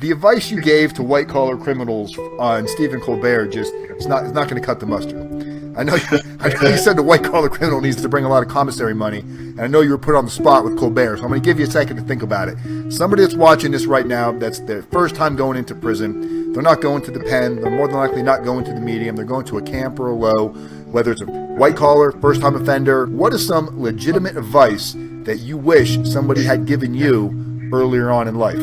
The advice you gave to white collar criminals on Stephen Colbert it's not going to cut the mustard. I know you said the white collar criminal needs to bring a lot of commissary money, and I know you were put on the spot with Colbert, so I'm going to give you a second to think about it. Somebody that's watching this right now, that's their first time going into prison, they're not going to the pen, they're more than likely not going to the medium, they're going to a camp or a low, whether it's a white collar, first time offender. What is some legitimate advice that you wish somebody had given you earlier on in life?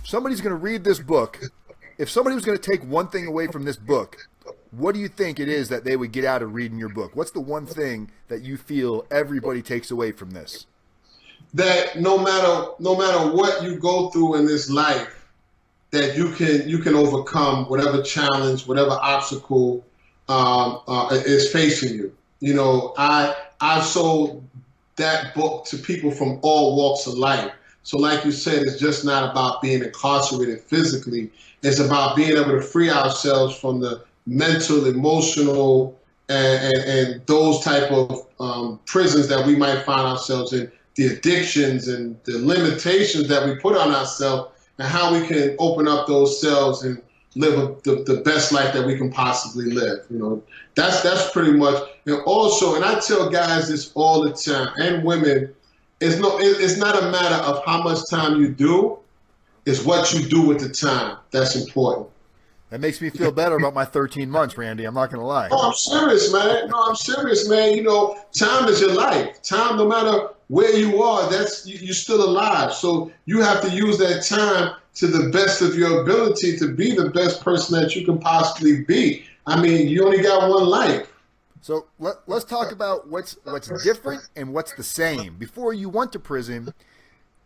Somebody's going to read this book. If somebody was going to take one thing away from this book, what do you think it is that they would get out of reading your book? What's the one thing that you feel everybody takes away from this? That no matter what you go through in this life, that you can overcome whatever challenge, whatever obstacle is facing you. You know, I've sold that book to people from all walks of life. So like you said, it's just not about being incarcerated physically. It's about being able to free ourselves from the mental, emotional, and those type of prisons that we might find ourselves in, the addictions and the limitations that we put on ourselves, and how we can open up those cells and live the best life that we can possibly live. You know, that's pretty much. And also, and I tell guys this all the time, and women, it's not a matter of how much time you do, it's what you do with the time that's important. That makes me feel better about my 13 months, Randy. I'm not going to lie. No, I'm serious, man. No, I'm serious, man. You know, time is your life. Time, no matter where you are, you're still alive. So you have to use that time to the best of your ability to be the best person that you can possibly be. I mean, you only got one life. So let's talk about what's different and what's the same. Before you went to prison,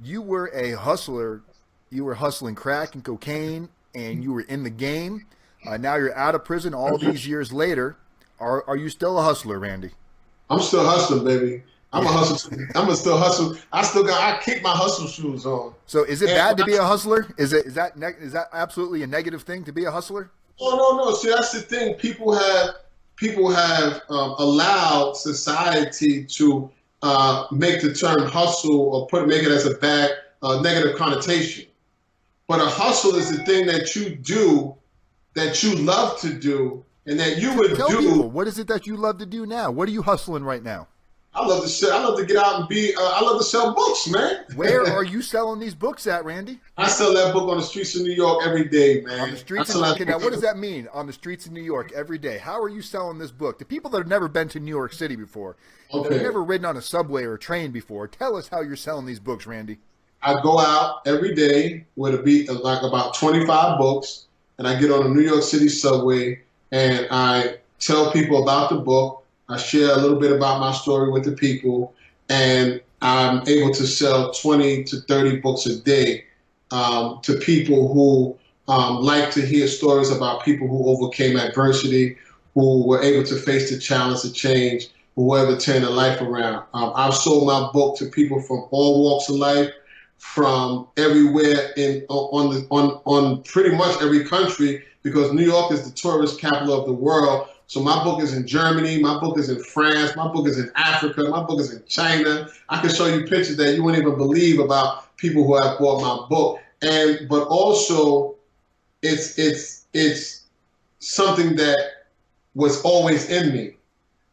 you were a hustler. You were hustling crack and cocaine, and you were in the game. Now you're out of prison all these years later. Are you still a hustler, Randy? I'm still hustling, baby. I'm a hustler. I'm a still hustle. I keep my hustle shoes on. So is it bad to be a hustler? Is that absolutely a negative thing to be a hustler? No. See, that's the thing. People have allowed society to make the term hustle or make it as a bad negative connotation. But a hustle is the thing that you do, that you love to do, and that you would Tell do. People, what is it that you love to do now? What are you hustling right now? I love to get out and I love to sell books, man. Where are you selling these books at, Randy? I sell that book on the streets of New York every day, man. On the streets of New York. Now, what does that mean? On the streets of New York every day. How are you selling this book? To people that have never been to New York City before, that have never ridden on a subway or a train before, tell us how you're selling these books, Randy. I go out every day with like about 25 books, and I get on the New York City subway, and I tell people about the book. I share a little bit about my story with the people, and I'm able to sell 20 to 30 books a day to people who like to hear stories about people who overcame adversity, who were able to face the challenge of change, who were able to turn their life around. I've sold my book to people from all walks of life, from everywhere on pretty much every country, because New York is the tourist capital of the world. So my book is in Germany, my book is in France, my book is in Africa, my book is in China. I can show you pictures that you wouldn't even believe about people who have bought my book. But also it's something that was always in me,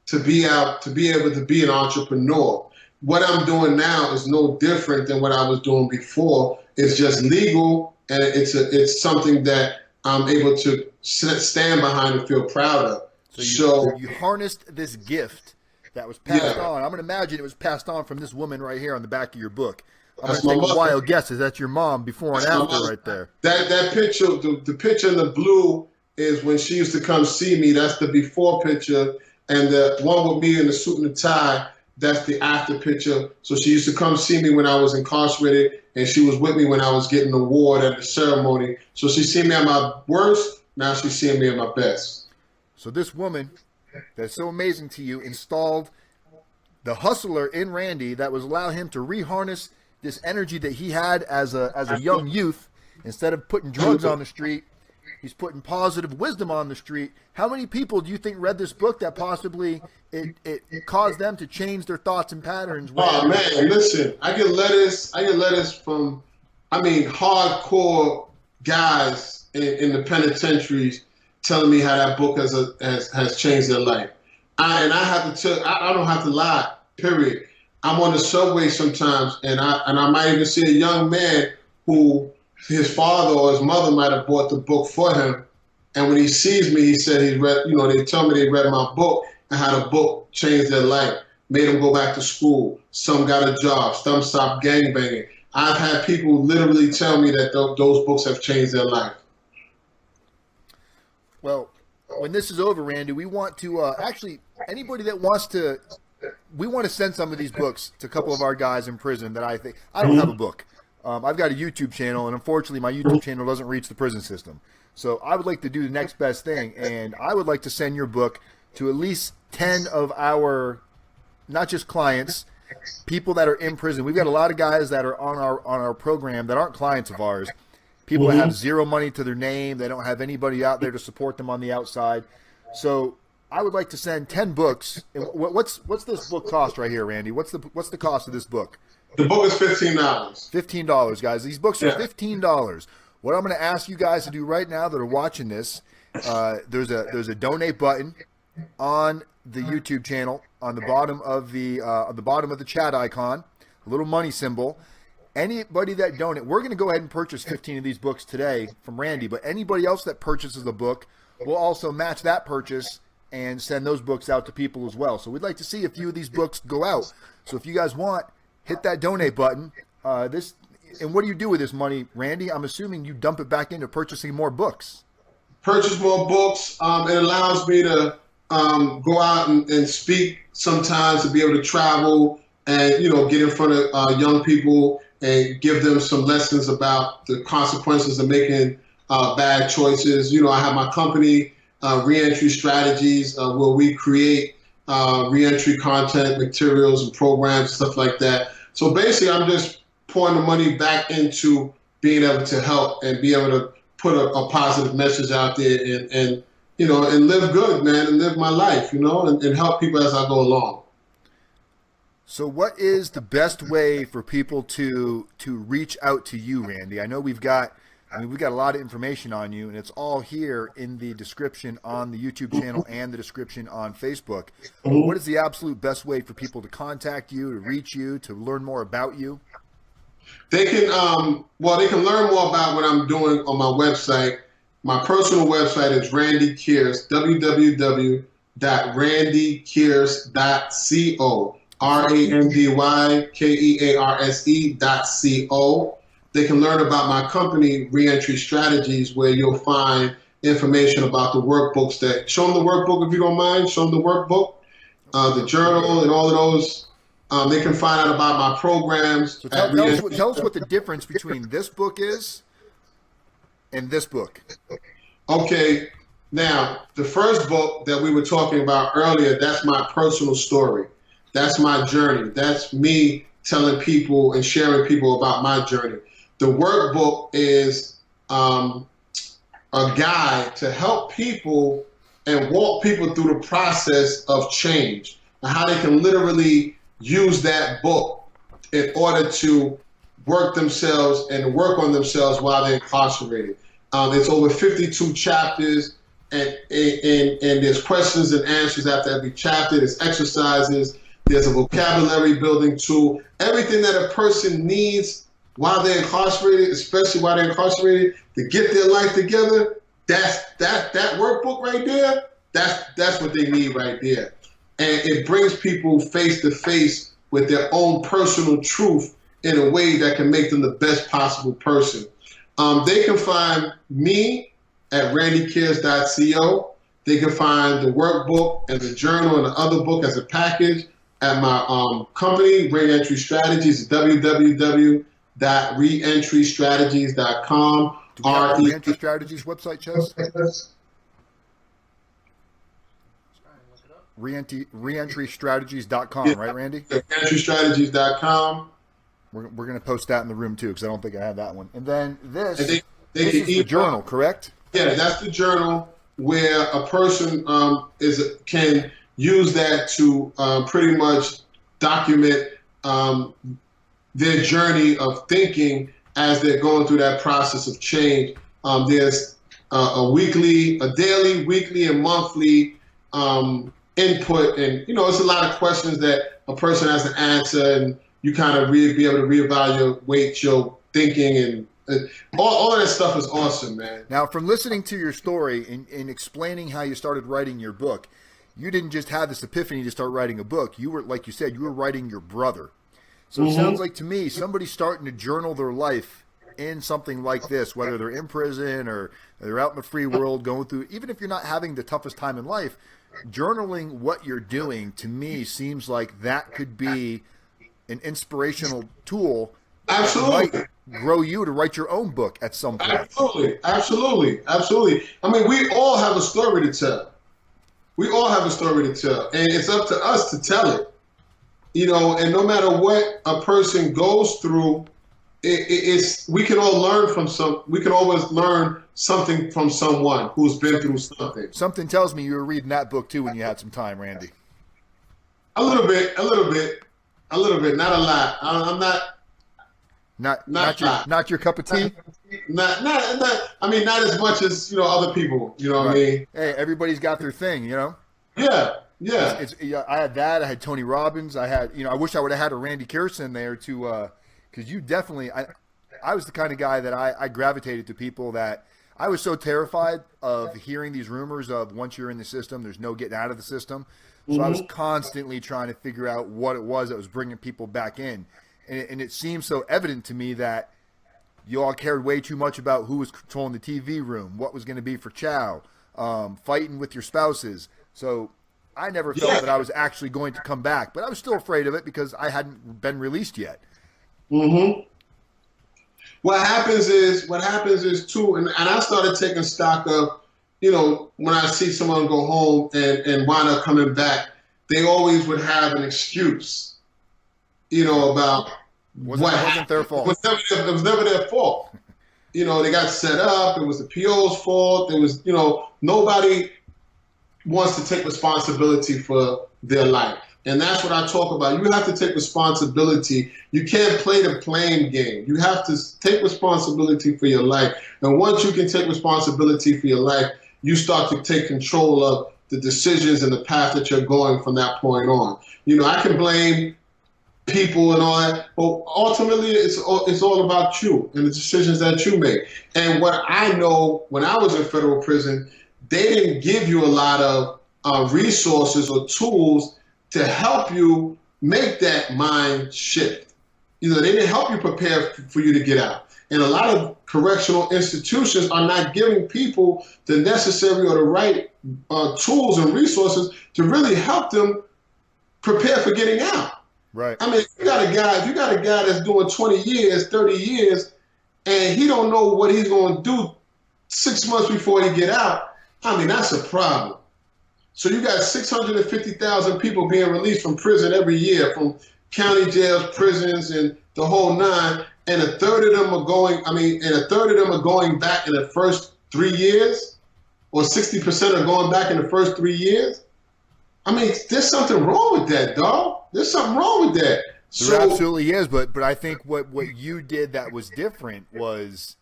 to be able to be an entrepreneur. What I'm doing now is no different than what I was doing before. It's just legal, and it's something that I'm able to stand behind and feel proud of. So you harnessed this gift that was passed on. I'm going to imagine it was passed on from this woman right here on the back of your book. I'm going to take a wild guess. Is that your mom before and after right there? That picture, the picture in the blue is when she used to come see me. That's the before picture. And the one with me in the suit and the tie, that's the after picture. So she used to come see me when I was incarcerated, and she was with me when I was getting the award at the ceremony. So she seen me at my worst. Now she's seeing me at my best. So this woman that's so amazing to you installed the hustler in Randy that was allow him to reharness this energy that he had as a young youth. Instead of putting drugs on the street, he's putting positive wisdom on the street. How many people do you think read this book that possibly it caused them to change their thoughts and patterns? Oh man, listen, I get letters from, hardcore guys in the penitentiaries telling me how that book has changed their life. I don't have to lie, period. I'm on the subway sometimes, and I might even see a young man who his father or his mother might have bought the book for him. And when he sees me, he said he's read, they tell me they read my book and how the book changed their life, made them go back to school. Some got a job, some stopped gangbanging. I've had people literally tell me that those books have changed their life. Well, when this is over, Randy, we want to actually, anybody that wants to, we want to send some of these books to a couple of our guys in prison that I don't have a book. I've got a YouTube channel, and unfortunately my YouTube channel doesn't reach the prison system. So I would like to do the next best thing, and I would like to send your book to at least 10 of our, not just clients, people that are in prison. We've got a lot of guys that are on our program that aren't clients of ours. People that have zero money to their name. They don't have anybody out there to support them on the outside. So I would like to send 10 books. What's this book cost right here, Randy? What's the cost of this book? The book is $15. $15, guys. These books are $15. What I'm going to ask you guys to do right now that are watching this, there's a donate button on the YouTube channel on the bottom of the chat icon, a little money symbol. Anybody that donate, we're going to go ahead and purchase 15 of these books today from Randy, but anybody else that purchases the book will also match that purchase and send those books out to people as well. So we'd like to see a few of these books go out. So if you guys want, hit that donate button. And what do you do with this money, Randy? I'm assuming you dump it back into purchasing more books. Purchase more books. It allows me to go out and speak sometimes, to be able to travel and, get in front of young people and give them some lessons about the consequences of making bad choices. I have my company, Reentry Strategies, where we create reentry content, materials, and programs, stuff like that. So basically, I'm just pouring the money back into being able to help and be able to put a positive message out there and live good, man, and live my life, and help people as I go along. So what is the best way for people to reach out to you, Randy? I know we've got a lot of information on you, and it's all here in the description on the YouTube channel and the description on Facebook. What is the absolute best way for people to contact you, to reach you, to learn more about you? They can learn more about what I'm doing on my website. My personal website is Randy Kearse, www.randykearse.co, RANDYKEARSE.co. They can learn about my company, Reentry Strategies, where you'll find information about the workbooks. Show them the workbook if you don't mind. Show them the workbook, the journal, and all of those. They can find out about my programs. So tell us what the difference between this book is and this book. Okay, now the first book that we were talking about earlier, that's my personal story. That's my journey. That's me telling people and sharing people about my journey. The workbook is a guide to help people and walk people through the process of change and how they can literally use that book in order to work themselves and work on themselves while they're incarcerated. It's over 52 chapters, and there's questions and answers after every chapter. There's exercises. There's a vocabulary building tool. Everything that a person needs while they're incarcerated, especially while they're incarcerated, to get their life together, that workbook right there, that's what they need right there. And it brings people face to face with their own personal truth in a way that can make them the best possible person. They can find me at randykearse.co. They can find the workbook and the journal and the other book as a package at my company, Reentry Strategies, www.reentrystrategies.com. Do we have the Reentry Strategies website, Chess? reentrystrategies.com, right, Randy? Reentrystrategies.com. We're going to post that in the room too, because I don't think I have that one. And then this, And this is the journal, correct? Yeah, that's the journal where a person can use that to pretty much document their journey of thinking as they're going through that process of change. There's a daily, weekly, and monthly input, and it's a lot of questions that a person has to answer, and you kind of be able to reevaluate your thinking, and all of that stuff is awesome, man. Now, from listening to your story and explaining how you started writing your book, you didn't just have this epiphany to start writing a book. You were, like you said, you were writing your brother. So it sounds like to me, somebody starting to journal their life in something like this, whether they're in prison or they're out in the free world going through, even if you're not having the toughest time in life, journaling what you're doing, to me, seems like that could be an inspirational tool. Absolutely. That might grow you to write your own book at some point. Absolutely. I mean, we all have a story to tell. And it's up to us to tell it. And no matter what a person goes through, we can all learn we can always learn something from someone who's been through something. Something tells me you were reading that book too when you had some time, Randy. A little bit, not a lot. I'm not your cup of tea. Not. I mean, not as much as other people. You know what I mean? Hey, everybody's got their thing. Yeah. I had that. I had Tony Robbins. I had, I wish I would have had a Randy Kearse in there to, because you definitely, I was the kind of guy that I gravitated to people that I was so terrified of hearing these rumors of once you're in the system, there's no getting out of the system. So I was constantly trying to figure out what it was that was bringing people back in. And it seemed so evident to me that you all cared way too much about who was controlling the TV room, what was going to be for chow, fighting with your spouses. So I never felt that I was actually going to come back, but I was still afraid of it because I hadn't been released yet. What happens is too, and I started taking stock of, when I see someone go home and wind up coming back, they always would have an excuse, about what happened. Their fault. It was never their fault. They got set up. It was the PO's fault. It was, nobody wants to take responsibility for their life. And that's what I talk about. You have to take responsibility. You can't play the blame game. You have to take responsibility for your life. And once you can take responsibility for your life, you start to take control of the decisions and the path that you're going from that point on. I can blame people and all that, but ultimately it's all about you and the decisions that you make. And what I know, when I was in federal prison, they didn't give you a lot of resources or tools to help you make that mind shift. They didn't help you prepare for you to get out. And a lot of correctional institutions are not giving people the necessary or the right tools and resources to really help them prepare for getting out. Right. I mean, if you got a guy that's doing 20 years, 30 years, and he don't know what he's going to do 6 months before he get out, I mean, that's a problem. So you got 650,000 people being released from prison every year, from county jails, prisons, and the whole nine, and a third of them are going back in the first 3 years, or 60% are going back in the first 3 years. I mean, there's something wrong with that, dog. There's something wrong with that. There absolutely is, but I think what you did that was different was,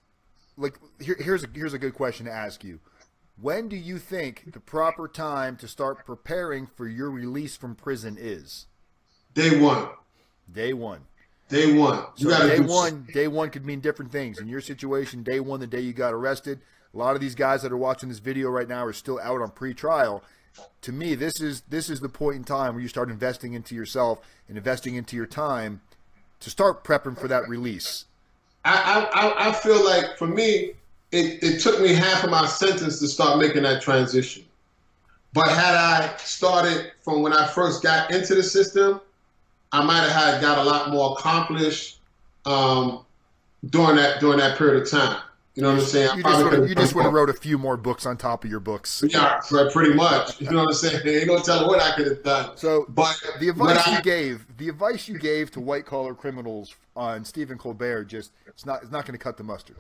like, here's a good question to ask you. When do you think the proper time to start preparing for your release from prison is? Day one. Day one. Day one. Day one could mean different things. In your situation, day one, the day you got arrested, a lot of these guys that are watching this video right now are still out on pre-trial. To me, this is the point in time where you start investing into yourself and investing into your time to start prepping for that release. I feel like, for me, it took me half of my sentence to start making that transition. But had I started from when I first got into the system, I might have got a lot more accomplished during that period of time. You know what I'm saying? You just would have wrote a few more books on top of your books. Yeah, pretty much. You know what I'm saying? There ain't no telling what I could have done. So, but the advice you gave to white collar criminals on Stephen Colbert, just it's not going to cut the mustard.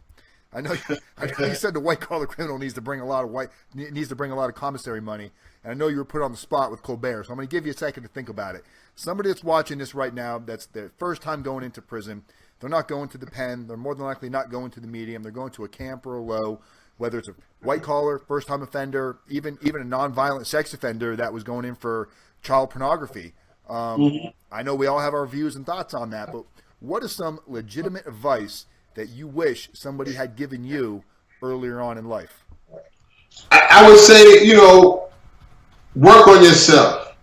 I know you said the white collar criminal needs to bring a lot of commissary money, and I know you were put on the spot with Colbert. So I'm going to give you a second to think about it. Somebody that's watching this right now, that's their first time going into prison. They're not going to the pen. They're more than likely not going to the medium. They're going to a camp or a low, whether it's a white collar, first time offender, even a nonviolent sex offender that was going in for child pornography. I know we all have our views and thoughts on that, but what is some legitimate advice that you wish somebody had given you earlier on in life? I would say, work on yourself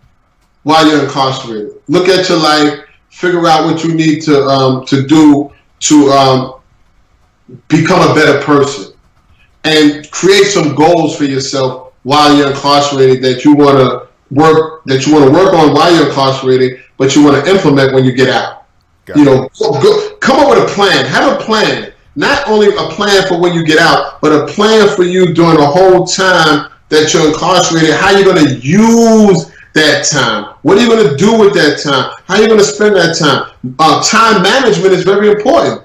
while you're incarcerated. Look at your life. Figure out what you need to do to become a better person, and create some goals for yourself while you're incarcerated that you want to work on while you're incarcerated, but you want to implement when you get out. Come up with a plan. Have a plan. Not only a plan for when you get out, but a plan for you during the whole time that you're incarcerated. How you're going to use that time. What are you going to do with that time? How are you going to spend that time? Time management is very important.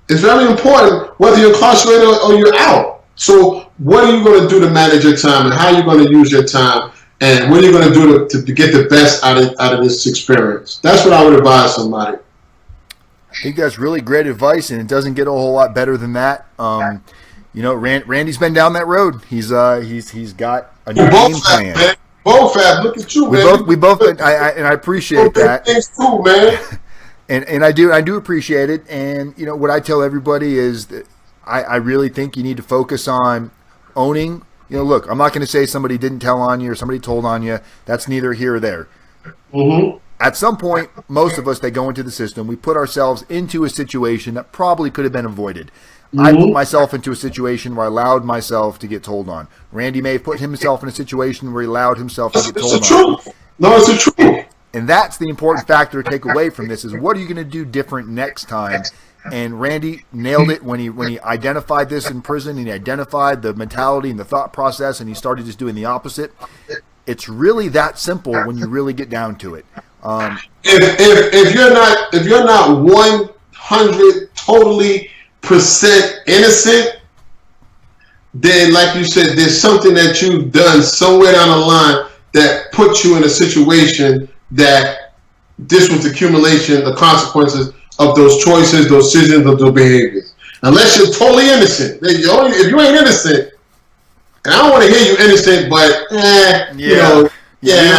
It's very important whether you're incarcerated or you're out. So what are you going to do to manage your time, and how are you going to use your time, and what are you going to do to get the best out of this experience? That's what I would advise somebody. I think that's really great advice, and it doesn't get a whole lot better than that. Randy's been down that road. He's got a new game plan. Man. Both have. Look at you, man. We both, and I appreciate that. Things too, man. And I do appreciate it. And what I tell everybody is that I really think you need to focus on owning. Look, I'm not going to say somebody didn't tell on you or somebody told on you. That's neither here or there. Mm-hmm. At some point, most of us that go into the system, we put ourselves into a situation that probably could have been avoided. Mm-hmm. I put myself into a situation where I allowed myself to get told on. Randy may have put himself in a situation where he allowed himself to get told on. It's the truth. No, it's the truth. And that's the important factor to take away from this is what are you going to do different next time? And Randy nailed it when he identified this in prison, and he identified the mentality and the thought process, and he started just doing the opposite. It's really that simple when you really get down to it. If you're not 100 totally percent innocent, then like you said, there's something that you've done somewhere down the line that puts you in a situation that this was the accumulation, the consequences of those choices, those decisions, of those behaviors. Unless you're totally innocent. If you ain't innocent, and I don't want to hear you innocent, but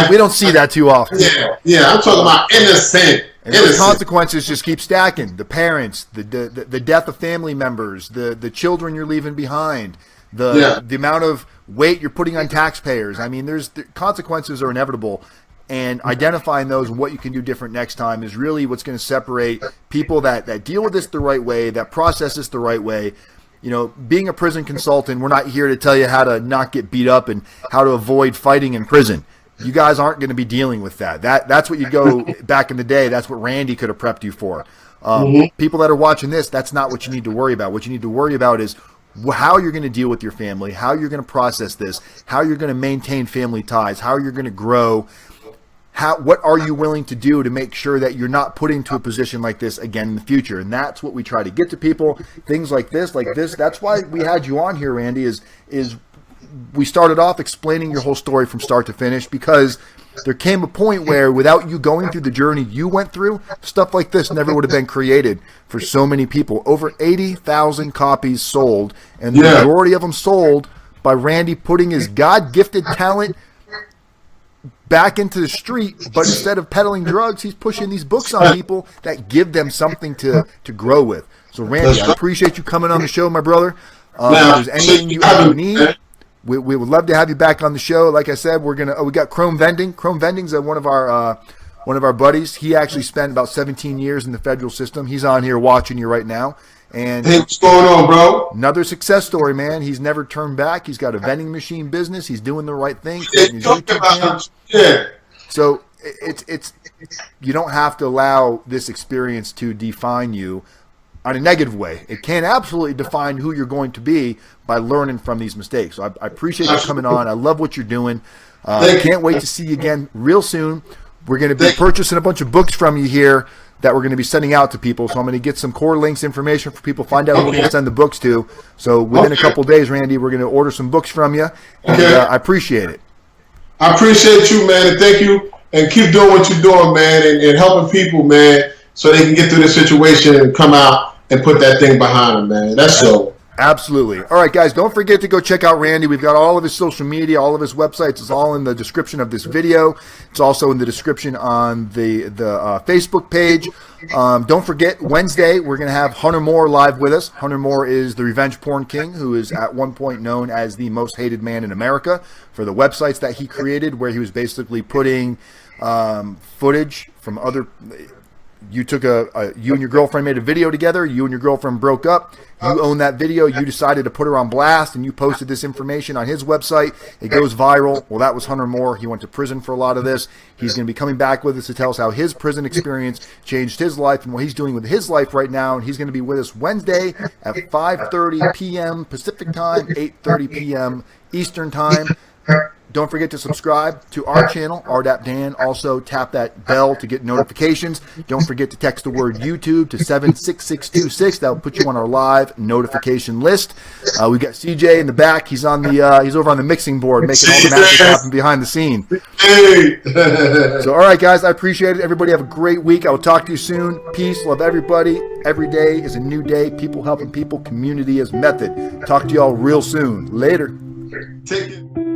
we don't see that too often. Yeah, I'm talking about innocent. And those consequences just keep stacking. The parents, the death of family members, the children you're leaving behind, the amount of weight you're putting on taxpayers. I mean, the consequences are inevitable, and identifying those and what you can do different next time is really what's going to separate people that deal with this the right way, that process this the right way. Being a prison consultant, we're not here to tell you how to not get beat up and how to avoid fighting in prison. You guys aren't going to be dealing with that. That's what you go back in the day. That's what Randy could have prepped you for. People that are watching this, that's not what you need to worry about. What you need to worry about is how you're going to deal with your family, how you're going to process this, how you're going to maintain family ties, how you're going to grow. What are you willing to do to make sure that you're not put into a position like this again in the future? And that's what we try to get to people. Things like this. That's why we had you on here, Randy, is we started off explaining your whole story from start to finish, because there came a point where without you going through the journey you went through, stuff like this never would have been created for so many people. Over 80,000 copies sold, and the majority of them sold by Randy putting his God-gifted talent back into the street, but instead of peddling drugs, he's pushing these books on people that give them something to grow with. So Randy, I appreciate you coming on the show, my brother. If there's anything you ever need, we would love to have you back on the show. Like I said, we got Chrome Vending. Chrome Vending's one of our buddies. He actually spent about 17 years in the federal system. He's on here watching you right now. And hey, what's going on, bro? Another success story, man. He's never turned back. He's got a vending machine business. He's doing the right thing. So it's you don't have to allow this experience to define you. on a negative way. It can absolutely define who you're going to be by learning from these mistakes. So I appreciate you coming on. I love what you're doing. Can't wait to see you again real soon. We're going to be purchasing a bunch of books from you here that we're going to be sending out to people. So I'm going to get some core links information for people, find out who we're going to send the books to. So within a couple days, Randy, we're going to order some books from you. And I appreciate it. I appreciate you, man, and thank you. And keep doing what you're doing, man, and helping people, man, so they can get through this situation and come out and put that thing behind them, man. That's so. Absolutely. All right, guys, don't forget to go check out Randy. We've got all of his social media, all of his websites. It's all in the description of this video. It's also in the description on the Facebook page. Don't forget, Wednesday, we're going to have Hunter Moore live with us. Hunter Moore is the revenge porn king, who is at one point known as the most hated man in America for the websites that he created, where he was basically putting footage from other... You took you and your girlfriend made a video together. You and your girlfriend broke up. You own that video. You decided to put her on blast, and you posted this information on his website. It goes viral. Well, that was Hunter Moore. He went to prison for a lot of this. He's going to be coming back with us to tell us how his prison experience changed his life and what he's doing with his life right now. And he's going to be with us Wednesday at 5:30 p.m. Pacific time, 8:30 p.m. Eastern time. Don't forget to subscribe to our channel, RDAP Dan. Also, tap that bell to get notifications. Don't forget to text the word YouTube to 76626. That will put you on our live notification list. We've got CJ in the back. He's on the he's over on the mixing board, making all the magic happen behind the scene. So, all right, guys, I appreciate it. Everybody have a great week. I will talk to you soon. Peace. Love everybody. Every day is a new day. People helping people. Community is method. Talk to you all real soon. Later. Take it.